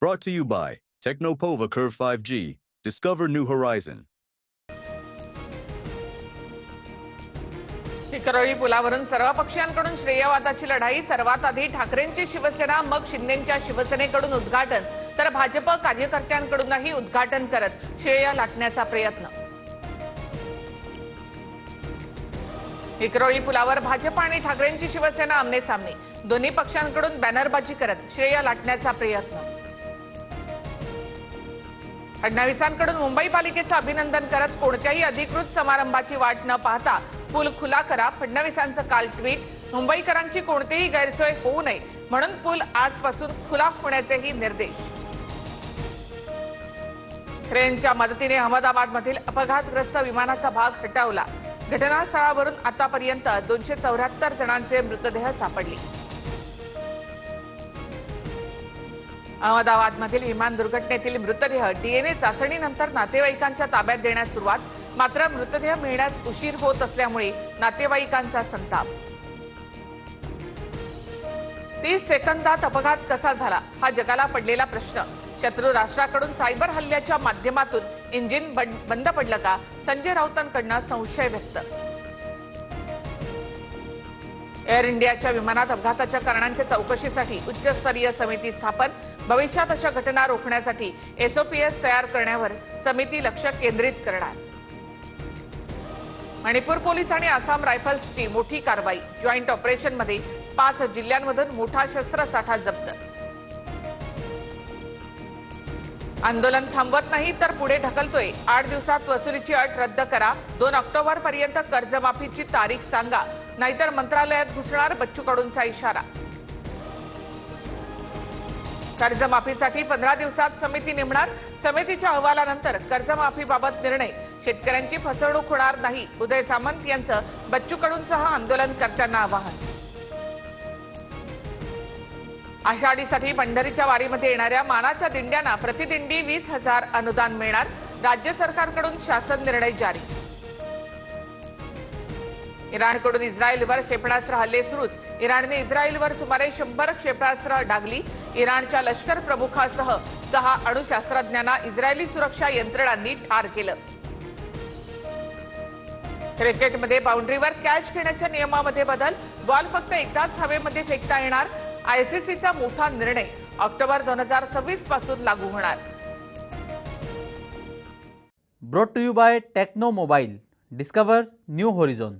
Brought to you by Technopova Curve 5G. Discover new horizon. Vikhroli पुलावरून सर्व पक्षांकडून श्रेयवादाची लढाई. सर्वात आधी ठाकरेंची शिवसेना, मग शिंदेंच्या शिवसेनेकडून उद्घाटन, तर भाजप कार्यकर्त्यांकडूनही उद्घाटन करत श्रेय लाटण्याचा प्रयत्न. विक्रोळी पुलावर भाजप आणि ठाकरेंची शिवसेना आमने-सामने. दोन्ही पक्षांकडून बॅनरबाजी करत श्रेय लाटण्याचा प्रयत्न. फडणवीसांकडून मुंबई पालिकेचं अभिनंदन करत कोणत्याही अधिकृत समारंभाची वाट न पाहता पूल खुला करा. फडणवीसांचं काल ट्विट. मुंबईकरांची कोणतीही गैरसोय होऊ नये म्हणून पूल आजपासून खुला होण्याचेही निर्देश. क्रेनच्या मदतीने अहमदाबादमधील अपघातग्रस्त विमानाचा भाग हटवला. घटनास्थळावरून आतापर्यंत 274 जणांचे मृतदेह सापडले. अहमदाबादमधील विमान दुर्घटनेतील मृतदेह डीएनए चाचणीनंतर नातेवाईकांच्या ताब्यात देण्यास सुरुवात. मात्र मृतदेह मिळण्यास उशीर होत असल्यामुळे नातेवाईकांचा संताप. 30 सेकंदात अपघात कसा झाला हा जगाला पडलेला प्रश्न. शत्रू राष्ट्राकडून सायबर हल्ल्याच्या माध्यमातून इंजिन बंद पडलं का? संजय राऊतांकडून संशय व्यक्त. एअर इंडियाच्या विमानात अपघाताच्या कारणांच्या चौकशीसाठी उच्चस्तरीय समिती स्थापन. भविष्यात अशा घटना रोखण्यासाठी एसओपीएस तयार करण्यावर समिती लक्ष केंद्रित करणार. मणिपूर पोलीस आणि आसाम रायफल्सची मोठी कारवाई. जॉईंट ऑपरेशनमध्ये 5 जिल्ह्यांमधून मोठा शस्त्रसाठा जप्त. आंदोलन थांबवत नाही तर पुढे ढकलतोय. 8 दिवसात वसुलीची अट रद्द करा. 2 ऑक्टोबर पर्यंत कर्जमाफीची तारीख सांगा, नाहीतर मंत्रालयात घुसणार. बच्चू कडूंचा इशारा. कर्जमाफीसाठी 15 दिवसात समिती नेमणार. समितीच्या अहवालानंतर कर्जमाफीबाबत निर्णय. शेतकऱ्यांची फसवणूक होणार नाही. उदय सामंत यांचं बच्चू कडूंसह आंदोलनकर्त्यांना आवाहन. आषाढीसाठी पंढरीच्या वारीमध्ये येणाऱ्या मानाच्या दिंड्यांना प्रतिदिंडी 20,000 अनुदान मिळणार. राज्य सरकारकडून शासन निर्णय जारी. इराणकडून इस्रायलवर क्षेपणास्त्र हल्ले सुरूच. इराणने इस्रायलवर सुमारे 100 क्षेपणास्त्र डागली. इराणच्या लष्कर प्रमुखासह 6 अणुशास्त्रज्ञांना इस्रायली सुरक्षा यंत्रणांनी ठार केलं. क्रिकेटमध्ये बाउंड्रीवर कॅच घेण्याच्या नियमामध्ये बदल. बॉल फक्त एकदाच हवेमध्ये फेकता येणार. आयसीसीचा मोठा निर्णय. ऑक्टोबर 2026 पासून लागू होणार. Brought to you by Tecno mobile. Discover new होरिझॉन.